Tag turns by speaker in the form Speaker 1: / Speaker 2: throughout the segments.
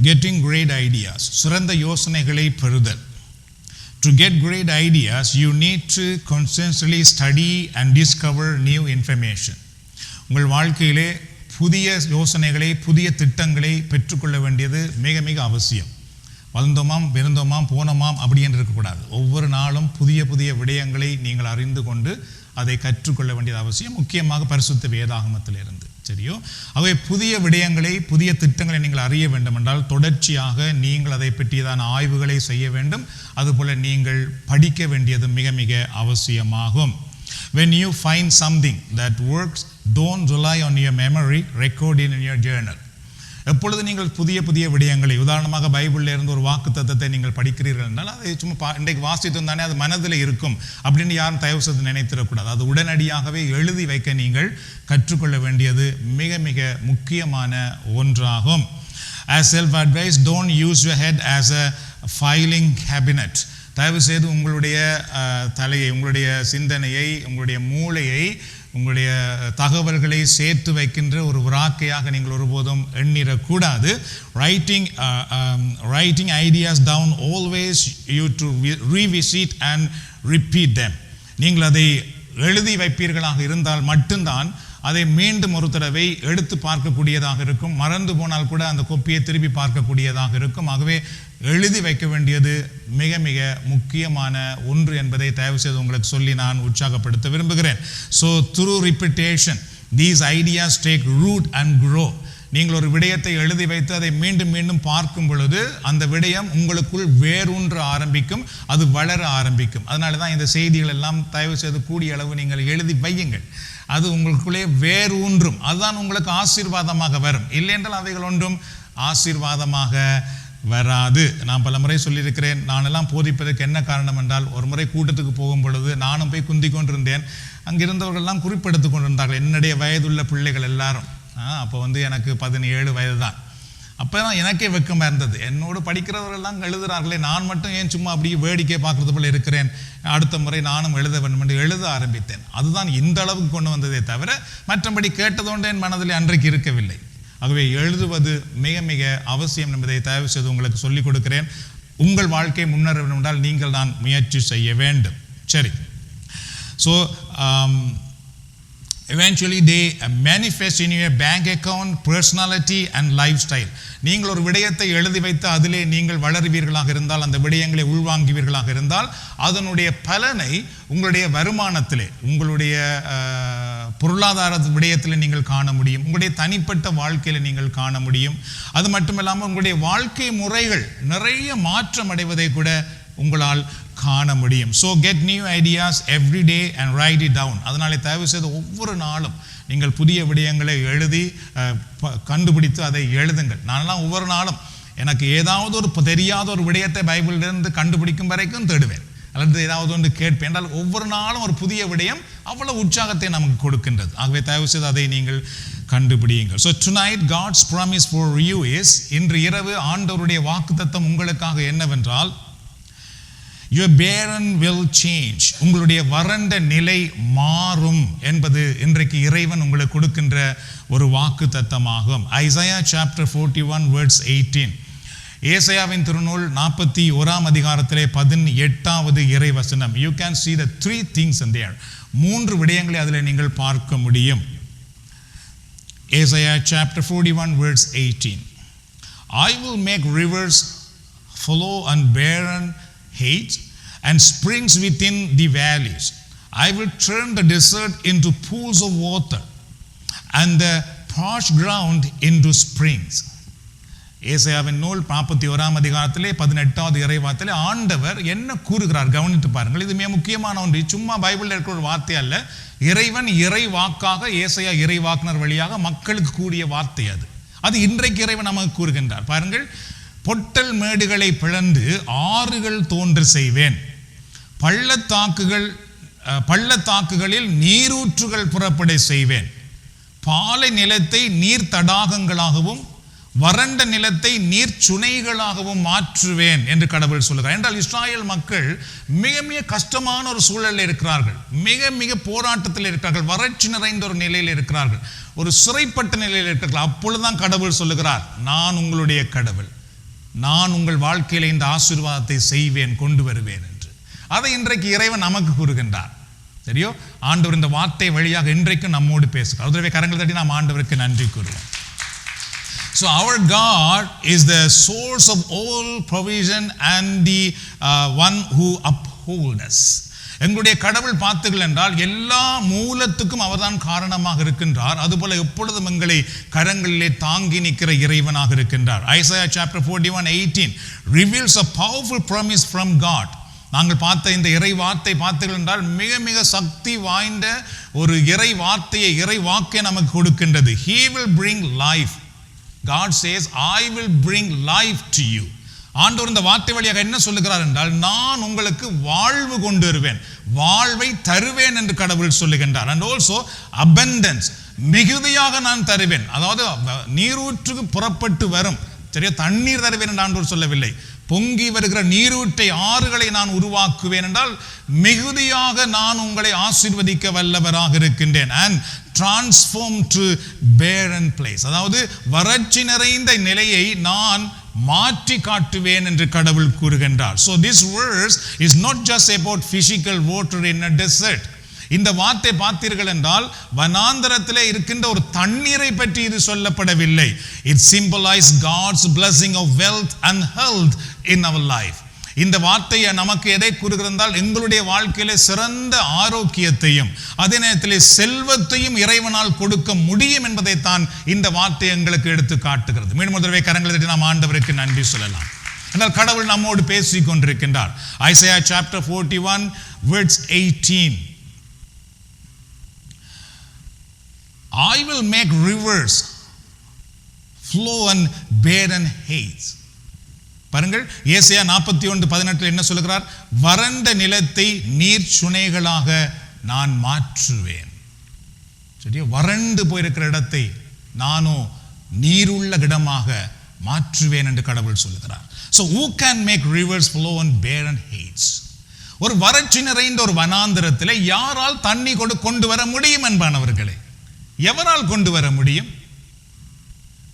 Speaker 1: Getting great ideas. சிறந்த யோசனைகளை பெறுதல். To get great ideas, you need to constantly study and discover new information. உங்கள் வாழ்க்கையிலே புதிய யோசனைகளை, புதிய திட்டங்களை பெற்றுக்கொள்ள வேண்டியது மிக மிக அவசியம். வளர்ந்தோமாம், விருந்தோமாம், போனோமாம் அப்படி என்று இருக்கக்கூடாது. ஒவ்வொரு நாளும் புதிய புதிய விடயங்களை நீங்கள் அறிந்து கொண்டு அதை கற்றுக்கொள்ள வேண்டியது அவசியம். முக்கியமாக பரிசுத்த வேதாகமத்திலிருந்து. சரியோ? ஆகவே புதிய விடயங்களை, புதிய திட்டங்களை நீங்கள் அறிய வேண்டும் என்றால் தொடர்ச்சியாக நீங்கள் அதை பற்றியதான ஆய்வுகளை செய்ய வேண்டும். அதுபோல நீங்கள் படிக்க வேண்டியது மிக மிக அவசியமாகும். When you find something that works, don't rely on your memory, record it in your journal. எப்பொழுது நீங்கள் புதிய புதிய விடயங்களை, உதாரணமாக பைபிளில் இருந்து ஒரு வாக்கு தத்தத்தை நீங்கள் படிக்கிறீர்கள் என்றால் அதை சும்மா இன்றைக்கு வாசித்து தானே அது மனதில் இருக்கும் அப்படின்னு யாரும் தயவு செய்து நினைத்திடக்கூடாது. அது உடனடியாகவே எழுதி வைக்க நீங்கள் கற்றுக்கொள்ள வேண்டியது மிக மிக முக்கியமான ஒன்றாகும். As self-advice, don't use your head as a filing cabinet. தயவு செய்து உங்களுடைய தலையை, உங்களுடைய சிந்தனையை, உங்களுடைய மூளையை, உங்களுடைய தகவல்களை சேர்த்து வைக்கின்ற ஒரு விராக்கையாக நீங்கள் ஒருபோதும் எண்ணிடக்கூடாது. Writing ideas down, always you to revisit and repeat them. நீங்கள் அதை எழுதி வைப்பீர்களாக இருந்தால் மட்டும்தான் அதை மீண்டும் ஒரு தடவை எடுத்து பார்க்கக்கூடியதாக இருக்கும். மறந்து போனால் கூட அந்த கோப்பியை திருப்பி பார்க்கக்கூடியதாக இருக்கும். ஆகவே எழுதி வைக்க வேண்டியது மிக மிக முக்கியமான ஒன்று என்பதை தயவு செய்து உங்களுக்கு சொல்லி நான் உற்சாகப்படுத்த விரும்புகிறேன். So through repetition, these ideas take root and grow. நீங்கள் ஒரு விடயத்தை எழுதி வைத்து அதை மீண்டும் மீண்டும் பார்க்கும் பொழுது அந்த விடயம் உங்களுக்குள் வேரூன்ற ஆரம்பிக்கும், அது வளர ஆரம்பிக்கும். அதனால தான் இந்த செய்திகள் எல்லாம் தயவு செய்து கூடிய அளவு நீங்கள் எழுதி வையுங்கள். அது உங்களுக்குள்ளே வேரூன்றும், அதுதான் உங்களுக்கு ஆசீர்வாதமாக வரும். இல்லை என்றால் அவைகள் ஒன்றும் ஆசீர்வாதமாக வராது. நான் பல முறை சொல்லியிருக்கிறேன், நானெல்லாம் போதிப்பதற்கு என்ன காரணம் என்றால், ஒரு முறை கூட்டத்துக்கு போகும் பொழுது நானும் போய் குந்தி கொண்டிருந்தேன். அங்கிருந்தவர்கள்லாம் குறிப்பெடுத்து கொண்டிருந்தார்கள், என்னுடைய வயதுள்ள பிள்ளைகள் எல்லாரும். அப்போ எனக்கு 17 வயது தான். அப்போ தான் எனக்கே வெக்கமாக இருந்தது. என்னோடு படிக்கிறவர்கள்லாம் எழுதுகிறார்களே, நான் மட்டும் ஏன் சும்மா அப்படியே வேடிக்கை பார்க்குறது போல் இருக்கிறேன். அடுத்த முறை நானும் எழுத வேண்டும் என்று எழுத ஆரம்பித்தேன். அதுதான் இந்த அளவுக்கு கொண்டு வந்ததே தவிர மற்றபடி கேட்டதோண்டு என் மனதில் அன்றைக்கு இருக்கவில்லை. ஆகவே எழுதுவது மிக மிக அவசியம் என்பதை தயவு செய்து உங்களுக்கு சொல்லிக் கொடுக்கிறேன். உங்கள் வாழ்க்கை முன்னேற வேண்டும் என்றால் நீங்கள் தான் முயற்சி செய்ய வேண்டும். சரி. So eventually they manifest in your bank account, personality and lifestyle. நீங்கள் ஒரு விடயத்தை எழுதி வைத்து அதிலே நீங்கள் வளருவீர்களாக இருந்தால், அந்த விடயங்களை உள்வாங்குவீர்களாக இருந்தால், அதனுடைய பலனை உங்களுடைய வருமானத்திலே, உங்களுடைய பொருளாதார விடயத்தில் நீங்கள் காண முடியும், உங்களுடைய தனிப்பட்ட வாழ்க்கையில் நீங்கள் காண முடியும். அது மட்டுமில்லாமல் உங்களுடைய வாழ்க்கை முறைகள் நிறைய மாற்றம் அடைவதை கூட உங்களால் காண முடியும். So get new ideas every day and write it down. அதனாலே தயவு செய்து ஒவ்வொரு நாளும் நீங்கள் புதிய விடயங்களை எழுதி கண்டுபிடித்து அதை எழுதுங்கள். நானெல்லாம் ஒவ்வொரு நாளும் எனக்கு ஏதாவது ஒரு தெரியாத ஒரு விடயத்தை பைபிளிலிருந்து கண்டுபிடிக்கும் வரைக்கும் தேடுவேன், அல்லது ஏதாவது ஒன்று கேட்பேன். என்றால் ஒவ்வொரு நாளும் ஒரு புதிய விடயம் அவ்வளவு உற்சாகத்தை நமக்கு கொடுக்கின்றது. ஆகவே தயவு செய்து அதை நீங்கள் கண்டுபிடியுங்கள். So tonight God's promise for you is, இன்று இரவு ஆண்டவருடைய வாக்குத்தத்தம் உங்களுக்காக என்னவென்றால், your barren will change. உங்களுடைய வறண்ட நிலை மாறும் என்பது இன்றைக்கு இறைவன் உங்களுக்கு கொடுக்கின்ற ஒரு வாக்கு தத்தமாகும். Isaiah chapter 41 verse 18. ஏசாயாவின் திருநூல் 41ஆம் அதிகாரத்திலே 18வது இறை வசனம். You can see the 3 things in there. 3 விடயங்களை அதில் நீங்கள் பார்க்க முடியும். ஏசாயா chapter 41 verse 18. I will make rivers flow on barren heights and springs within the valleys. I will turn the desert into pools of water and the parched ground into springs. ஏசாயாவின் நூல் 41ஆம் அதிகாரத்திலே 18வது இறைவார்த்தையிலே ஆண்டவர் என்ன கூறுகிறார் கவனித்து பாருங்கள். இது மிக முக்கியமான ஒன்று. சும்மா பைபிளில் இருக்கிற ஒரு வார்த்தை அல்ல. இறைவன் இறை வாக்காக, ஏசாயா இறை வாக்குனர் வழியாக மக்களுக்கு கூறிய வார்த்தை அது. அது இன்றைக்கு இறைவன் நமக்கு கூறுகின்றார். பாருங்கள், பொட்டல் மேடுகளை பிளந்து ஆறுகள் தோன்ற செய்வேன், பள்ளத்தாக்குகளில் நீரூற்றுகள் புறப்பட செய்வேன், பாலை நிலத்தை நீர் தடாகங்களாகவும் வறண்ட நிலத்தை நீர் சுனைகளாகவும் மாற்றுவேன் என்று கடவுள் சொல்லுகிறார். என்றால் இஸ்ராயேல் மக்கள் மிக மிக கஷ்டமான ஒரு சூழலில் இருக்கிறார்கள், மிக மிக போராட்டத்தில் இருக்கிறார்கள், வறட்சி நிறைந்த ஒரு நிலையில் இருக்கிறார்கள், ஒரு சிறைப்பட்ட நிலையில் இருக்கிறார்கள். அப்பொழுதுதான் கடவுள் சொல்லுகிறார், நான் உங்களுடைய கடவுள், நான் உங்கள் வாழ்க்கையில் இந்த ஆசீர்வாதத்தை செய்வேன், கொண்டு வருவேன் என்று. அதை இன்றைக்கு இறைவன் நமக்கு கூறுகின்றார். சரியோ, ஆண்டவர் இந்த வார்த்தை வழியாக இன்றைக்கு நம்மோடு பேசுகிறார். அதுவே கரங்கள் தட்டி நாம் ஆண்டவருக்கு நன்றி கூறுவோம். So our God is the source of all provision and the one who upholds us. எங்களுடைய கடவுள் பார்த்தீர்கள் என்றால் எல்லா மூலத்துக்கும் அவர்தான் காரணமாக இருக்கின்றார். அதுபோல எப்பொழுதும் எங்களை கரங்களிலே தாங்கி நிற்கிற இறைவனாக இருக்கின்றார். Isaiah chapter 41:18 reveals a powerful promise from God. நாங்கள் பார்த்த இந்த இறை வார்த்தை பார்த்தீர்கள் என்றால் மிக மிக சக்தி வாய்ந்த ஒரு இறை வார்த்தையை, இறை வாக்கை நமக்கு கொடுக்கின்றது. He will bring life. God says, I will bring life to you. ஆண்டவர் இந்த வார்த்தை வழியாக என்ன சொல்லுகிறார் என்றால், நான் உங்களுக்கு வாழ்வு கொண்டு வருவேன், வாழ்வை தருவேன் என்று கடவுள் சொல்லுகின்றார். And also abundance, மிகுதியாக நான் தருவேன். அதாவது நீரூற்றுக்கு புறப்பட்டு வரும் சரியா தண்ணீர் தருவேன் என்று ஆண்டவர் சொல்லவில்லை. பொங்கி வருகிற நீரூற்றை, ஆறுகளை நான் உருவாக்குவேன் என்றால் மிகுதியாக நான் உங்களை ஆசீர்வதிக்க வல்லவராக இருக்கின்றேன். And transform to barren place, அதாவது வறட்சி நிறைந்த நிலையை நான் மாற்றி காட்டுவேன் என்று கடவுள் கூறுகின்றார். So this verse is not just about physical water in a desert. இந்த வார்த்தை பார்த்தீர்கள் என்றால் வனாந்தரத்திலே இருக்கின்ற ஒரு தண்ணீரை பற்றி இது சொல்லப்படவில்லை. It symbolizes God's blessing of wealth and health in our life. இந்த வார்த்தையை நமக்கு எதை கூறுகிறால், எங்களுடைய வாழ்க்கையிலே சிறந்த ஆரோக்கியத்தையும் அதே நேரத்தில் செல்வத்தையும் இறைவனால் கொடுக்க முடியும் என்பதைத்தான் இந்த வார்த்தை எங்களுக்கு எடுத்து காட்டுகிறது. மீண்டும் முதல்வே கரங்களை தட்டி நாம் ஆண்டவருக்கு நன்றி சொல்லலாம். என்றால் கடவுள் நம்மோடு பேசிக் கொண்டிருக்கின்றார். Isaiah chapter 41 verse 18, I will make rivers flow on barren heights. பாருங்கள், ஏசாயா 41:18 என்ன சொல்லுகிறார்? வறண்ட நிலத்தை நீர் சுனைகளாக நான் மாற்றுவேன். சரியா, வறண்டு போயிருக்கிற இடத்தை நானோ நீருள்ள இடமாக மாற்றுவேன் என்று கடவுள் சொல்லுகிறார். So who can make rivers flow on barren heights? ஒரு வறட்சி நிறைந்த ஒரு வனாந்தரத்தில் யாரால் தண்ணி கொண்டு வர முடியும் என்பானவர்களே? எவரால் கொண்டு வர முடியும்?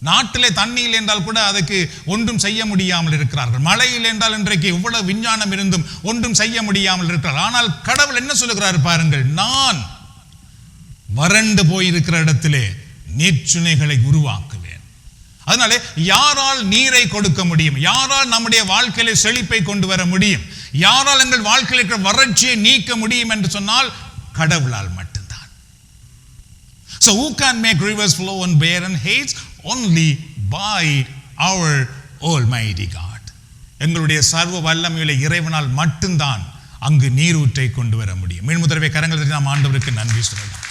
Speaker 1: நாட்டிலே தண்ணி இல்லை என்றால் கூட அதுக்கு ஒன்றும் செய்ய முடியாமல் இருக்கிறார்கள். மழை இல்லை என்றால் இன்றைக்கு இவ்வளவு விஞ்ஞானம் இருந்தும் ஒன்றும் செய்ய முடியாமல் இருக்கிறார்கள். ஆனால் கடவுள் என்ன சொல்லுகிறார் பாருங்கள், நான் வறண்டு போயிருக்கிற இடத்திலே நீர்ச்சுனைகளை உருவாக்குவேன். அதனாலே யாரால் நீரை கொடுக்க முடியும்? யாரால் நம்முடைய வாழ்க்கையிலே செழிப்பை கொண்டு வர முடியும்? யாரால் எங்கள் வாழ்க்கையில் இருக்கிற வறட்சியை நீக்க முடியும் என்று சொன்னால் கடவுளால் மட்டும்தான். So who can make rivers flow on barren heights? Only by our Almighty God. எங்களுடைய சர்வ வல்லமையுள்ள இறைவனால் மட்டும்தான் அங்கு நீரூற்றை கொண்டு வர முடியும். மீண்டும் முதல்வே கரங்களை தட்டி நாம் ஆண்டவருக்கு நன்றி சொல்லலாம்.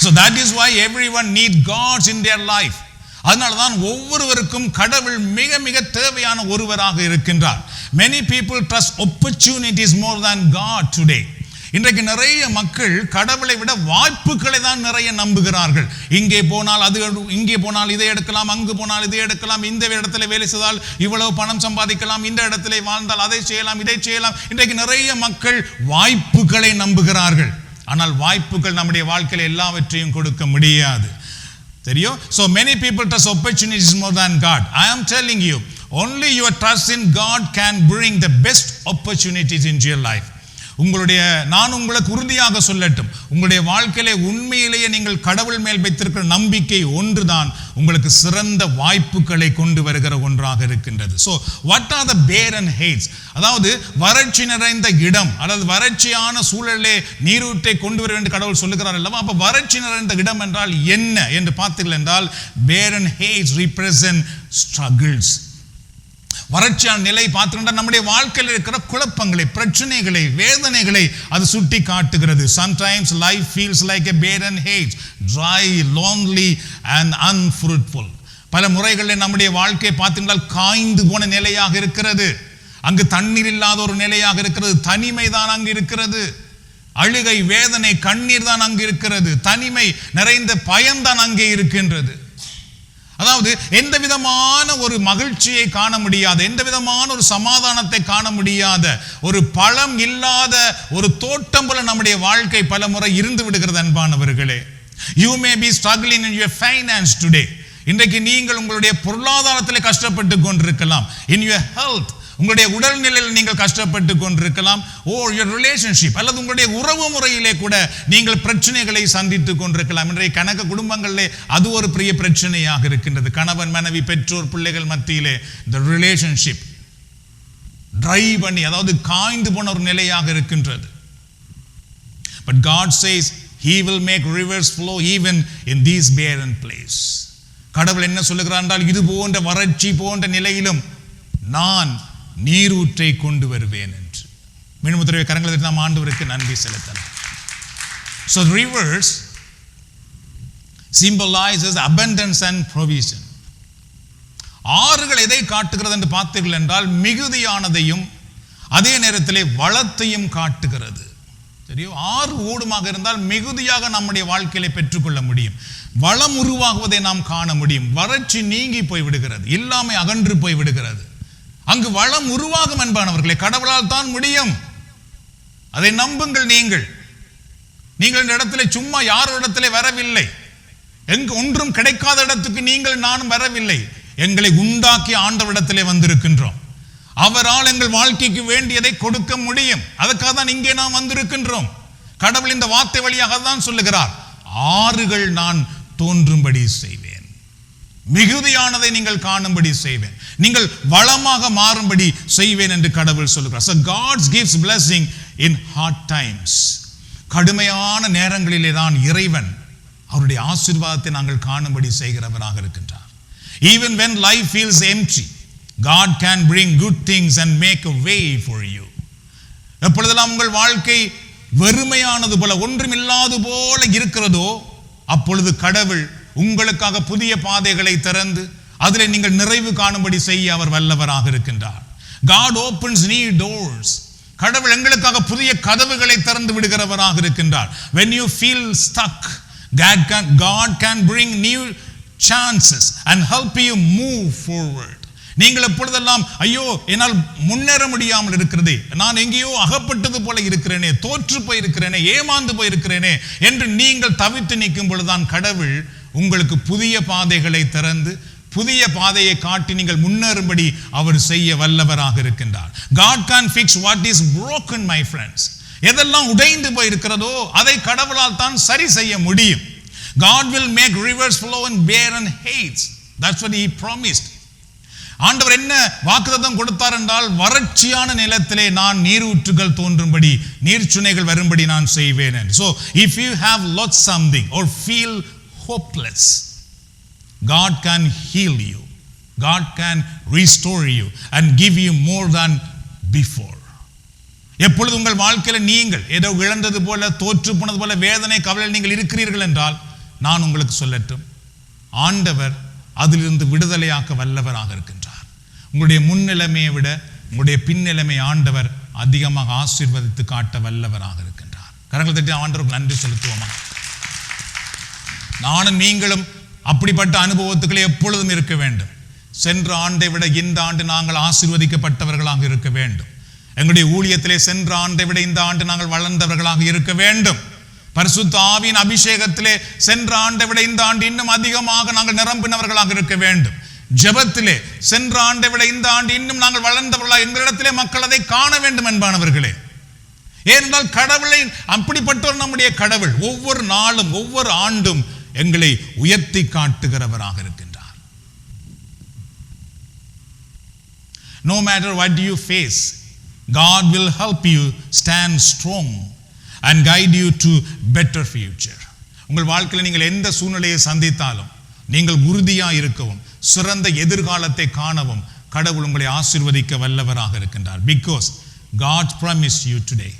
Speaker 1: So that is why everyone need gods in their life. அதனால்தான் ஒவ்வொருவருக்கும் கடவுள் மிக மிக தேவையான ஒருவராக இருக்கின்றார். Many people trust opportunities more than God today. இன்றைக்கு நிறைய மக்கள் கடவுளை விட வாய்ப்புகளை தான் நிறைய நம்புகிறார்கள். இங்கே போனால் அது, இங்கே போனால் இதை எடுக்கலாம், அங்கு போனால் இதை எடுக்கலாம், இந்த இடத்துல வேலை செய்தால் இவ்வளவு பணம் சம்பாதிக்கலாம், இந்த இடத்துல வாழ்ந்தால் அதை செய்யலாம், இதை செய்யலாம். இன்றைக்கு நிறைய மக்கள் வாய்ப்புகளை நம்புகிறார்கள். ஆனால் வாய்ப்புகள் நம்முடைய வாழ்க்கையில் எல்லாவற்றையும் கொடுக்க முடியாது. தெரியும்? So many people trust opportunities more than God. I am telling you, only your trust in God can bring the best opportunities into your life. நான் உங்களுக்கு உறுதியாக சொல்லட்டும், உங்களுடைய வாழ்க்கையிலே உண்மையிலேயே நீங்கள் கடவுள் மேல் வைத்திருக்கிற நம்பிக்கை ஒன்றுதான் உங்களுக்கு சிறந்த வாய்ப்புகளை கொண்டு வருகிற ஒன்றாக இருக்கின்றது. So what are the barren heights? அதாவது வறட்சி நிறைந்த இடம், அதாவது வறட்சியான சூழலே நீரூற்றை கொண்டு வர வேண்டும் கடவுள் சொல்லுகிறார் அல்லவா? அப்ப வறட்சி நிறைந்த இடம் என்றால் என்ன என்று பார்த்தீர்கள் என்றால், barren heights represent struggles. வறட்சியான நிலை பார்த்துக்கிட்டா நம்முடைய வாழ்க்கையில் இருக்கிற குழப்பங்களை, பிரச்சனைகளை, வேதனைகளை அது சுட்டி காட்டுகிறது. Sometimes life feels like a barren height, dry, lonely and unfruitful. பல முறைகளில் நம்முடைய வாழ்க்கை பார்த்துக்கிட்டால் காய்ந்து போன நிலையாக இருக்கிறது. அங்கு தண்ணீர் இல்லாத ஒரு நிலையாக இருக்கிறது. தனிமை தான் அங்கு இருக்கிறது. அழுகை, வேதனை, கண்ணீர் தான் அங்கு இருக்கிறது. தனிமை நிறைந்த பயம்தான் அங்கே இருக்கின்றது. அதாவது எந்த விதமான ஒரு மகிழ்ச்சியை காண முடியாத, எந்த விதமான ஒரு சமாதானத்தை காண முடியாத, ஒரு பழம் இல்லாத ஒரு தோட்டம் போல நம்முடைய வாழ்க்கை பல முறை இருந்து விடுகிறது அன்பானவர்களே. You may be struggling in your finance today. இன்றைக்கு நீங்கள் உங்களுடைய பொருளாதாரத்தில் கஷ்டப்பட்டு கொண்டிருக்கலாம். இன் யுவர் ஹெல்த், உங்களுடைய உடல்நிலையில் நீங்கள் கஷ்டப்பட்டு கொண்டிருக்கலாம். யுவர் ரிலேஷன்ஷிப் அல்லது உங்களுடைய உறவு முறையிலே கூட நீங்கள் பிரச்சனைகளை சந்தித்து கொண்டிருக்கலாம். இன்றைய கணக்கு குடும்பங்களிலே அது ஒரு பெரிய பிரச்சனையாக இருக்கின்றது. கணவன் மனைவி பெற்றோர் பிள்ளைகள் மத்தியிலே இந்த ரிலேஷன்ஷிப் ட்ரை பண்ணி, அதாவது காய்ந்து போன ஒரு நிலையாக இருக்கின்றது. But God says He will make rivers flow even in these barren place. கடவுள் என்ன சொல்லுகிறார் என்றால், இது போன்ற வறட்சி போன்ற நிலையிலும் நான் நீரூற்றை கொண்டு வருவேன் என்று. மீண்டும் தடவை கரங்களை தட்டி நாம் ஆண்டவருக்கு நன்றி செலுத்தலாம். So rivers symbolizes abundance and provision. ஆறுகள் எதை காட்டுகிறது என்று பார்த்தீர்கள் என்றால், மிகுதியானதையும் அதே நேரத்திலே வளத்தையும் காட்டுகிறது. சரியோ, ஆறு ஓடுமாக இருந்தால் மிகுதியாக நம்முடைய வாழ்க்கையிலே பெற்றுக்கொள்ள முடியும். வளம் உருவாகுவதை நாம் காண முடியும். வறட்சி நீங்கி போய் விடுகிறது, எல்லாமே அகன்று போய் விடுகிறது. அங்கு வளம் உருவாகும் என்பானவர்களே, கடவுளால் தான் முடியும். அதை நம்புங்கள். நீங்கள் இந்த இடத்துல சும்மா யார் இடத்துல வரவில்லை. எங்கு ஒன்றும் கிடைக்காத இடத்துக்கு நீங்கள் நானும் வரவில்லை. எங்களை உண்டாக்கி ஆண்டவரிடத்திலே வந்திருக்கின்றோம். அவரால் எங்கள் வாழ்க்கைக்கு வேண்டியதை கொடுக்க முடியும். அதுக்காக தான் இங்கே நாம் வந்திருக்கின்றோம். கடவுள் இந்த வார்த்தை வழியாக தான் சொல்லுகிறார், ஆறுகள் நான் தோன்றும்படி செய்வேன், மிகுதியானதை நீங்கள் காணும்படி செய்வேன், நீங்கள் வளமாக மாறும்படி செய்வேன் என்று கடவுள் சொல்லுகிறார். So God gives blessing in hard times. கடுமையான நேரங்களிலே தான் இறைவன் அவருடைய ஆசீர்வாதத்தை நாங்கள் காணும்படி செய்கிறவராக இருக்கின்றார். Even when life feels empty, God can bring good things and make a way for you. எப்பொழுதெல்லாம் உங்கள் வாழ்க்கை வெறுமையானது போல, ஒன்றுமில்லாது போல இருக்கிறதோ, அப்பொழுது கடவுள் உங்களுக்காக புதிய பாதைகளை திறந்து அதில் நீங்கள் நிறைவு காணும்படி செய்ய அவர் வல்லவராக இருக்கின்றார். God opens new doors. கடவுள் எங்களுக்காக புதிய கதவுகளை திறந்து விடுகிறவராக இருக்கின்றார். When you feel stuck, God can bring new chances and help you move forward. நீங்கள் எப்பொழுதெல்லாம் ஐயோ என்னால் முன்னேற முடியாமல் இருக்கிறதே, நான் எங்கேயோ அகப்பட்டது போல இருக்கிறேனே, தோற்று போயிருக்கிறேனே, ஏமாந்து போயிருக்கிறேனே என்று நீங்கள் தவித்து நிற்கும் பொழுதுதான் கடவுள் உங்களுக்கு புதிய பாதைகளை திறந்து புதிய பாதையை காட்டி நீங்கள் முன்னேறும்படி அவர் செய்ய வல்லவராக இருக்கின்றார். God can fix what is broken, my friends. எதெல்லாம் உடைந்து போயிருக்கிறதோ அதை கடவுளால் தான் சரி செய்ய முடியும். God will make rivers flow in barren heights. That's what he promised. ஆண்டவர் என்ன வாக்குத்தத்தம் கொடுத்தார் என்றால், வறட்சியான நிலத்திலே நான் நீரூற்றுகள் தோன்றும்படி, நீர்ச்சுனைகள் வரும்படி நான் செய்வேன். So if you have lost something or feel hopeless, God can heal you. God can restore you and give you more than before. எப்பொழுது உங்கள் வாழ்க்கையில் நீங்கள் ஏதோ இழந்தது போல, தோற்று போனது போல வேதனை கவலை நீங்கள் இருக்கிறீர்கள் என்றால், நான் உங்களுக்கு சொல்லட்டும், ஆண்டவர் அதிலிருந்து விடுதலையாக்க வல்லவராக இருக்கின்றார். உங்களுடைய முன்னிலைமையை விட உங்களுடைய பின்னிலைமை ஆண்டவர் அதிகமாக ஆசீர்வதித்து காட்ட வல்லவராக இருக்கின்றார். கரங்களை தட்டி ஆண்டவருக்கு நன்றி செலுத்துவோமா? நானும் நீங்களும் அப்படிப்பட்ட அனுபவத்துக்களை எப்பொழுதும் இருக்க வேண்டும். சென்ற ஆண்டை விட இந்த ஆண்டு நாங்கள் ஆசீர்வதிக்கப்பட்டவர்களாக இருக்க வேண்டும். எங்களுடைய ஊழியத்திலே சென்ற ஆண்டை விட இந்த ஆண்டு நாங்கள் வளர்ந்தவர்களாக இருக்க வேண்டும். பரிசுத்த ஆவியின் அபிஷேகத்திலே சென்ற ஆண்டை விட இந்த ஆண்டு இன்னும் அதிகமாக நாங்கள் நிரம்பினவர்களாக இருக்க வேண்டும். ஜெபத்திலே சென்ற ஆண்டை விட இந்த ஆண்டு இன்னும் நாங்கள் வளர்ந்தவர்களாக எங்களிடத்திலே மக்கள் அதை காண வேண்டும் என்பானவர்களே. ஏனென்றால் கடவுளை அப்படிப்பட்டவர் நம்முடைய கடவுள் ஒவ்வொரு நாளும் ஒவ்வொரு ஆண்டும் எங்களை உயர்த்தி காட்டுகிறவராக இருக்கின்றார். No matter what you face, God will help you stand strong and guide you to better future. உங்கள் வாழ்க்கையில் நீங்கள் எந்த சூழ்நிலையை சந்தித்தாலும் நீங்கள் உறுதியாக இருக்கவும், சிறந்த எதிர்காலத்தை காணவும் கடவுள் உங்களை ஆசீர்வதிக்க வல்லவராக இருக்கின்றார். Because God promised you today,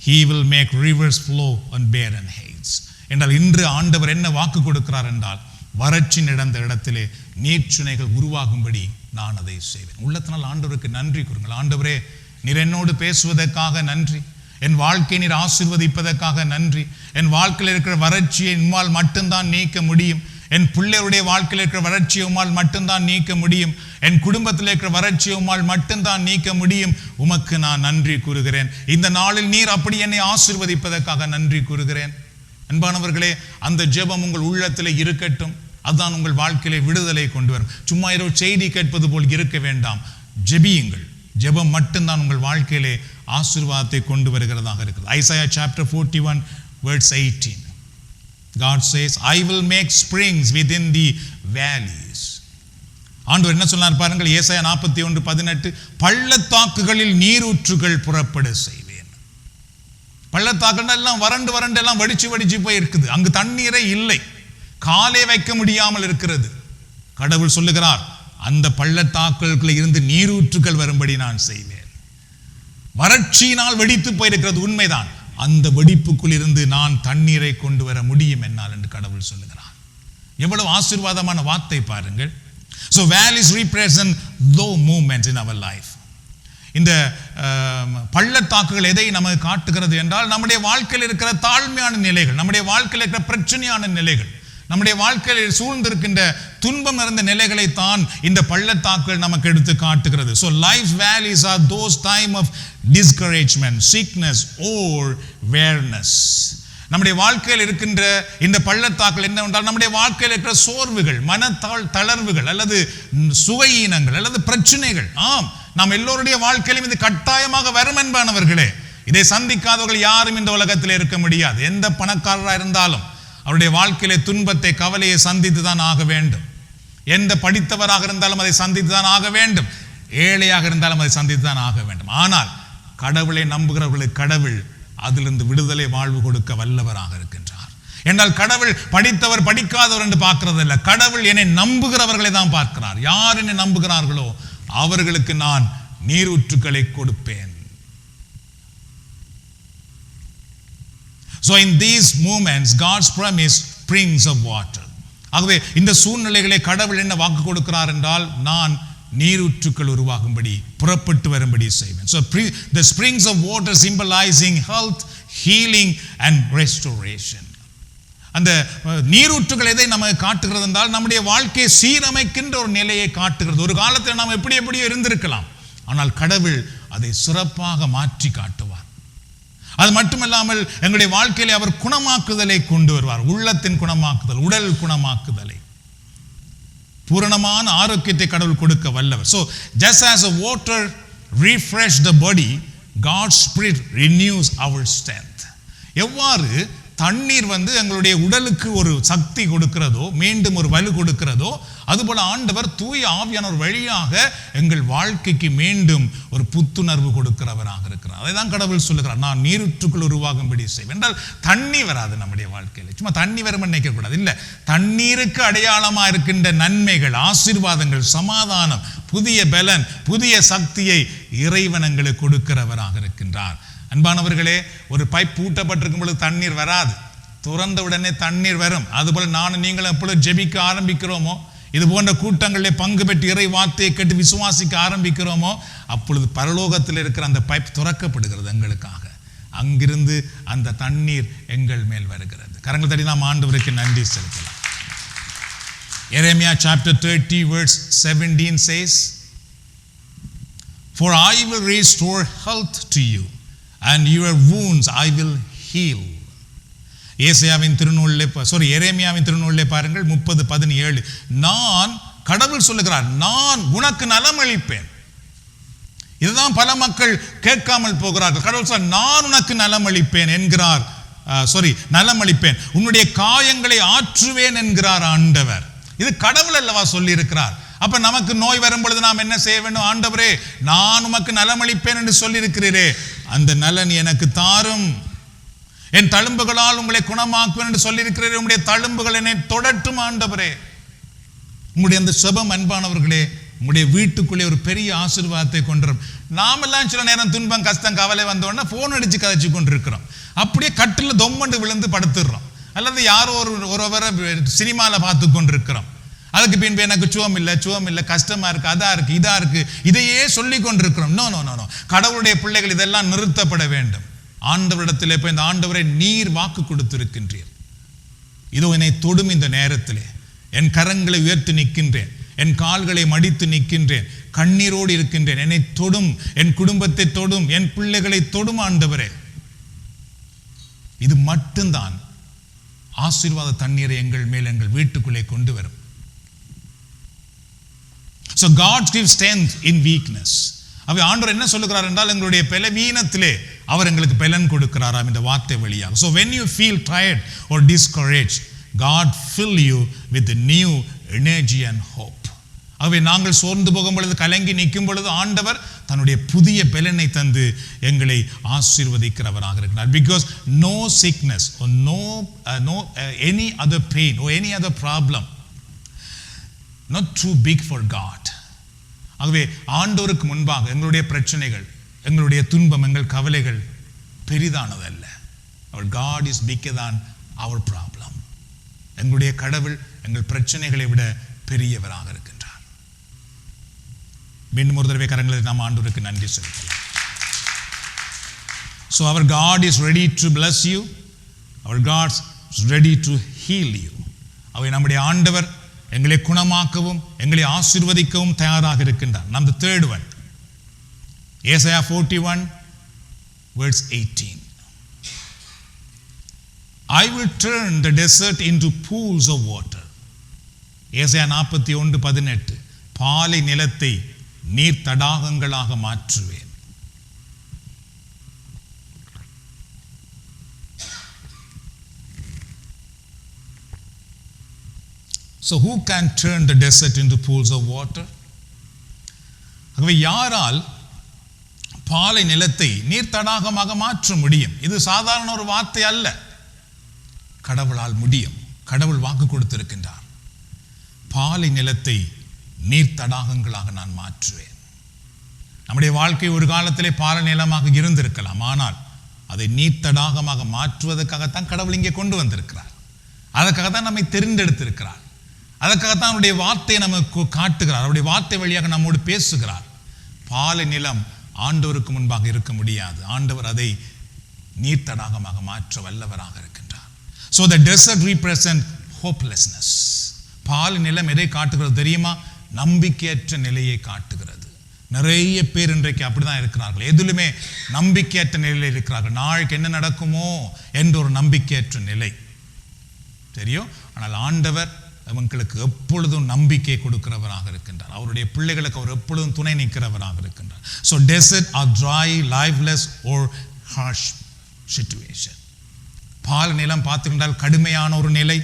Speaker 1: He will make rivers flow on barren heights. என்றால் இன்று ஆண்டவர் என்ன வாக்கு கொடுக்கிறார் என்றால், வறட்சி நடந்த இடத்திலே நீர்ச்சுனைகள் உருவாகும்படி நான் அதை செய்வேன். உள்ளத்தினால் ஆண்டவருக்கு நன்றி கூறுங்கள். ஆண்டவரே, நீர் என்னோடு பேசுவதற்காக நன்றி. என் வாழ்க்கை நீர் ஆசீர்வதிப்பதற்காக நன்றி. என் வாழ்க்கையில் இருக்கிற வறட்சியை உம்மால் மட்டும்தான் நீக்க முடியும். என் பிள்ளைகளுடைய வாழ்க்கையில் இருக்கிற வறட்சியை உம்மால் மட்டும்தான் நீக்க முடியும். என் குடும்பத்தில் இருக்கிற வறட்சியை உம்மால் மட்டும்தான் நீக்க முடியும். உமக்கு நான் நன்றி கூறுகிறேன். இந்த நாளில் நீர் அப்படி என்னை ஆசீர்வதிப்பதற்காக நன்றி கூறுகிறேன். அன்பானவர்களே, அந்த ஜெபம் உங்கள் உள்ளத்தில் இருக்கட்டும். அதுதான் உங்கள் வாழ்க்கையிலே விடுதலை கொண்டு வரும். சும்மா ஏதோ செய்தி கேட்பது போல் இருக்க வேண்டாம். ஜெபியுங்கள். ஜெபம் மட்டும்தான் உங்கள் வாழ்க்கையிலே ஆசீர்வாதத்தை கொண்டு வருகிறதாக இருக்கிறது. Isaiah chapter 41 verse 18. God says, I will make springs within the valleys. ஆண்டவர் என்ன சொன்னார் பாருங்கள், ஏசாயா 41:18, பள்ளத்தாக்குகளில் நீரூற்றுகள் புறப்பட செய்வேன். பள்ளத்தாக்குகள் எல்லாம் வறண்டு வறண்டு எல்லாம் வடிச்சு போய் இருக்குது. அங்கு தண்ணீரே இல்லை, காலே வைக்க முடியாமல் இருக்கிறது. கடவுள் சொல்லுகிறார், அந்த பள்ளத்தாக்குகளுக்குள்ள இருந்து நீரூற்றுகள் வரும்படி நான் செய்வேன். வறட்சியினால் வெடித்து போயிருக்கிறது உண்மைதான். அந்த வெடிப்புக்குள் இருந்து நான் தண்ணீரை கொண்டு வர முடியும் என்னால் என்று கடவுள் சொல்லுகிறார். எவ்வளவு ஆசீர்வாதமான வார்த்தை பாருங்கள். So valleys represent low movements in our life. இந்த பள்ளத்தாக்குகள் எதை நமக்கு காட்டுகிறது என்றால், நம்முடைய வாழ்க்கையில் இருக்கிற தாழ்மையான நிலைகள், நம்முடைய வாழ்க்கையில் இருக்கிற பிரச்சனையான நிலைகள், நம்முடைய வாழ்க்கையில் சூழ்ந்திருக்கின்ற துன்பம் நிறைந்த நிலைகளை தான் இந்த பள்ளத்தாக்குகள் நமக்கு எடுத்து காட்டுகிறது. So life's valleys are those time of discouragement, sickness or weariness. நம்முடைய வாழ்க்கையில் இருக்கின்ற இந்த பள்ளத்தாக்குகள் என்னவென்றால், நம்முடைய வாழ்க்கையில் இருக்கிற சோர்வுகள், மன தளர்வுகள், அல்லது சுகையீனங்கள், அல்லது பிரச்சனைகள். ஆம், நாம் எல்லோருடைய வாழ்க்கையிலும் இது கட்டாயமாக வரும் என்பானவர்களே. இதை சந்திக்காதவர்கள் யாரும் இந்த உலகத்தில் இருக்க முடியாது. எந்த பணக்காரராக இருந்தாலும் அவருடைய வாழ்க்கையிலே துன்பத்தை, கவலையை சந்தித்து தான் ஆக வேண்டும். எந்த படித்தவராக இருந்தாலும் அதை சந்தித்து தான் ஆக வேண்டும். ஏழையாக இருந்தாலும் அதை சந்தித்து தான் ஆக வேண்டும். ஆனால் கடவுளை நம்புகிறவர்களுக்கு கடவுள் அதிலிருந்து விடுதலை, வாழ்வு கொடுக்க வல்லவராக இருக்கின்றார். என்றால் கடவுள் படித்தவர் படிக்காதவர் என்று பார்க்கிறது இல்லை. கடவுள் என்னை நம்புகிறவர்களை தான் பார்க்கிறார். யார் என்னை நம்புகிறார்களோ அவர்களுக்கு நான் நீரூற்றுக்களை கொடுப்பேன். So in these moments God's promise springs of water. ஆகவே இந்த சூழ்நிலைகளை கடவுள் என்ன வாக்கு கொடுக்கிறார் என்றால், நான் நீரூற்றுக்கள் உருவாகும்படி, புறப்பட்டு வரும்படி செய்வேன். So the springs of water symbolizing health, healing and restoration. அந்த நீரூற்றுகள் எதை நமக்கு காட்டுகிறது என்றால், நம்முடைய வாழ்க்கையை சீரமைக்கின்ற ஒரு நிலையை காட்டுகிறது. ஒரு காலத்தில் நாம் எப்படியோ இருந்திருக்கலாம், ஆனால் கடவுள் அதை சிறப்பாக மாற்றி காட்டுவார். அது மட்டுமல்லாமல் எங்களுடைய வாழ்க்கையிலே அவர் குணமாக்குதலை கொண்டு வருவார். உள்ளத்தின் குணமாக்குதல், உடல் குணமாக்குதலை, பூரணமான ஆரோக்கியத்தை கடவுள் கொடுக்க வல்லவர். So just as a water refresh the body, God's Spirit renews our strength. எவ்வாறு தண்ணீர் எங்களுடைய உடலுக்கு ஒரு சக்தி கொடுக்கிறதோ, மீண்டும் ஒரு வலு கொடுக்கிறதோ, அதுபோல ஆண்டவர் தூய ஆவியானவர் வழியாக எங்கள் வாழ்க்கைக்கு மீண்டும் ஒரு புத்துணர்வு கொடுக்கிறவராக இருக்கிறார். அதை தான் கடவுள் சொல்லுகிறார், நான் நீரூற்றுக்குள் உருவாகும்படி செய்வேன். என்றால் தண்ணி வராது நம்முடைய வாழ்க்கையில், சும்மா தண்ணி வரும் நினைக்க கூடாது. இல்லை, தண்ணீருக்கு அடையாளமா இருக்கின்ற நன்மைகள், ஆசீர்வாதங்கள், சமாதானம், புதிய பலன், புதிய சக்தியை இறைவன் எங்களுக்கு கொடுக்கிறவராக இருக்கின்றார். அன்பானவர்களே, ஒரு பைப் பூட்டப்பட்டிருக்கும் பொழுது தண்ணீர் வராது, துறந்த உடனே தண்ணீர் வரும். அதுபோல நானும் நீங்களும் எப்பொழுது ஜெபிக்க ஆரம்பிக்கிறோமோ, இது போன்ற கூட்டங்களிலே பங்கு பெற்று இறை வார்த்தையை கேட்டு விசுவாசிக்க ஆரம்பிக்கிறோமோ, அப்பொழுது பரலோகத்தில் இருக்கிற அந்த பைப் திறக்கப்படுகிறது எங்களுக்காக. அங்கிருந்து அந்த தண்ணீர் எங்கள் மேல் வருகிறது. கரங்கள் தட்டி நாம் ஆண்டவருக்கு நன்றி செலுத்தலாம். Jeremiah chapter 30 verse 17 says, For I will restore health to you, and your wounds I will heal. எரேமியாவின் திருநூலிலே பாருங்கள் 30:17. நான், கடவுள் சொல்லுகிறார், நான் உனக்கு நலமளிப்பேன். இதுதான் பல மக்கள் கேட்காமல் போகிறார்கள். கடவுள் சொல்ல, நான் உனக்கு நலமளிப்பேன் என்கிறார். நலமளிப்பேன், உன்னுடைய காயங்களை ஆற்றுவேன் என்கிறார் ஆண்டவர். இது கடவுள் அல்லவா சொல்லி இருக்கிறார். அப்ப நமக்கு நோய் வரும் பொழுது நாம் என்ன செய்ய வேண்டும்? ஆண்டவரே, நான் உமக்கு நலமளிப்பேன் என்று சொல்லி இருக்கிறீரே, அந்த நலன் எனக்கு தாரும். என் தழும்புகளால் உங்களை குணமாக்குவேன் என்று சொல்லி இருக்கிறீரே, உங்களுடைய தழும்புகள் என்னை தொடட்டும் ஆண்டவரே. உங்களுடைய அந்த செபம் அன்பானவர்களே, உங்களுடைய வீட்டுக்குள்ளே ஒரு பெரிய ஆசீர்வாதத்தை கொண்டுரும். நாமெல்லாம் சில நேரம் துன்பம், கஷ்டம், கவலை வந்தோடனே போன் அடிச்சு கதைச்சு கொண்டிருக்கிறோம். அப்படியே கட்டில் தொம்மண்டு விழுந்து படுத்துடுறோம். அல்லது யாரோ ஒருவரை சினிமாவில் பார்த்து கொண்டிருக்கிறோம். அதுக்கு பின்பு எனக்கு சுகம் இல்லை, கஷ்டமா இருக்கு, அதா இருக்கு, இதா இருக்கு, இதையே சொல்லி கொண்டிருக்கிறோம். நோ நோ நோ, கடவுளுடைய பிள்ளைகள், இதெல்லாம் நிறுத்தப்பட வேண்டும். ஆண்டவரிடத்திலே போய், இந்த ஆண்டவரை நீர் வாக்கு கொடுத்திருக்கின்றீர், இதோ என்னை தொடும் இந்த நேரத்திலே, என் கரங்களை உயர்த்தி நிற்கின்றேன், என் கால்களை மடித்து நிற்கின்றேன், கண்ணீரோடு இருக்கின்றேன், என்னை தொடும், என் குடும்பத்தை தொடும், என் பிள்ளைகளை தொடும் ஆண்டவரே. இது மட்டும்தான் ஆசீர்வாத தண்ணீரை எங்கள் மேல், எங்கள் வீட்டுக்குள்ளே கொண்டு வரும். So God gives strength in weakness. அவை ஆண்டவர் என்ன சொல்லுகிறார் என்றால் எங்களுடைய பலவீனத்திலே அவர் எங்களுக்கு பலன் கொடுக்கிறாராம் இந்த வார்த்தை வழியாக. So when you feel tired or discouraged, God fill you with the new energy and hope. அவை நாங்கள் சோர்ந்து போகும் பொழுது, கலங்கி நிற்கும் பொழுது ஆண்டவர் தன்னுடைய புதிய பலனை தந்து எங்களை ஆசீர்வதிக்கிறவராக இருக்கிறார். Because no sickness or no any other pain or any other problem not too big for God. ஆகவே ஆண்டவருக்கு முன்பாக எங்களுடைய பிரச்சனைகள், எங்களுடைய துன்பம், எங்கள் கவலைகள் பெரிதானதல்ல. Our God is bigger than our problem. எங்களுடைய கடவுள் எங்கள் பிரச்சனைகளை விட பெரியவராக இருக்கின்றார். மீண்டும் ஒரு தடவை கரங்களை நாம் ஆண்டவருக்கு நன்றி செலுத்தலாம். So our God is ready to bless you. Our God is ready to heal you. அவை நம்முடைய ஆண்டவர் எங்களை குணமாக்கவும் எங்களை ஆசீர்வதிக்கவும் தயாராக இருக்கின்றார். Now the third one, Isaiah 41 verse 18. I will turn the desert into pools of water. ஏசாயா 41:18. பாலை நிலத்தை நீர் தடாகங்களாக மாற்றுவேன். So who can turn the desert into pools of water? ஆகவே யாரால் பாலை நிலத்தை நீர் தடாகமாக மாற்ற முடியும்? இது சாதாரண ஒரு வார்த்தை அல்ல, கடவுளால் முடியும். கடவுள் வாக்கு கொடுத்திருக்கின்றார், பாலை நிலத்தை நீர் தடாகங்களாக நான் மாற்றுவேன். நம்முடைய வாழ்க்கை ஒரு காலத்திலே பாலை நிலமாக இருந்திருக்கலாம், ஆனால் அதை நீர் தடாகமாக மாற்றுவதற்காகத்தான் கடவுள் இங்கே கொண்டு வந்திருக்கிறார். அதற்காகத்தான் நம்மை தெரிந்தெடுத்திருக்கிறார். அதற்காகத்தான் அவருடைய வார்த்தையை நமக்கு காட்டுகிறார். அவருடைய வார்த்தை வழியாக நம்மோடு பேசுகிறார். பாலை நிலம் ஆண்டவருக்கு முன்பாக இருக்க முடியாது. ஆண்டவர் அதை நீர் தடாகமாக மாற்ற வல்லவராக இருக்கின்றார். So the desert represent hopelessness. பாலை நிலம் எதை காட்டுகிறது தெரியுமா? நம்பிக்கையற்ற நிலையை காட்டுகிறது. நிறைய பேர் இன்றைக்கு அப்படிதான் இருக்கிறார்கள். எதிலுமே நம்பிக்கையற்ற நிலையில் இருக்கிறார்கள். நாளைக்கு என்ன நடக்குமோ என்ற ஒரு நம்பிக்கையற்ற நிலை தெரியும். ஆனால் ஆண்டவர் அவங்களுக்கு எப்பொழுதும் நம்பிக்கை கொடுக்கிறவராக இருக்கின்றார். அவருடைய பிள்ளைகளுக்கு அவர் எப்பொழுதும் துணை நிற்கிறவராக இருக்கின்றார். So desert are dry, lifeless or harsh situation. பால் நிலம் பார்த்துக்கிட்டால் கடுமையான ஒரு நிலை,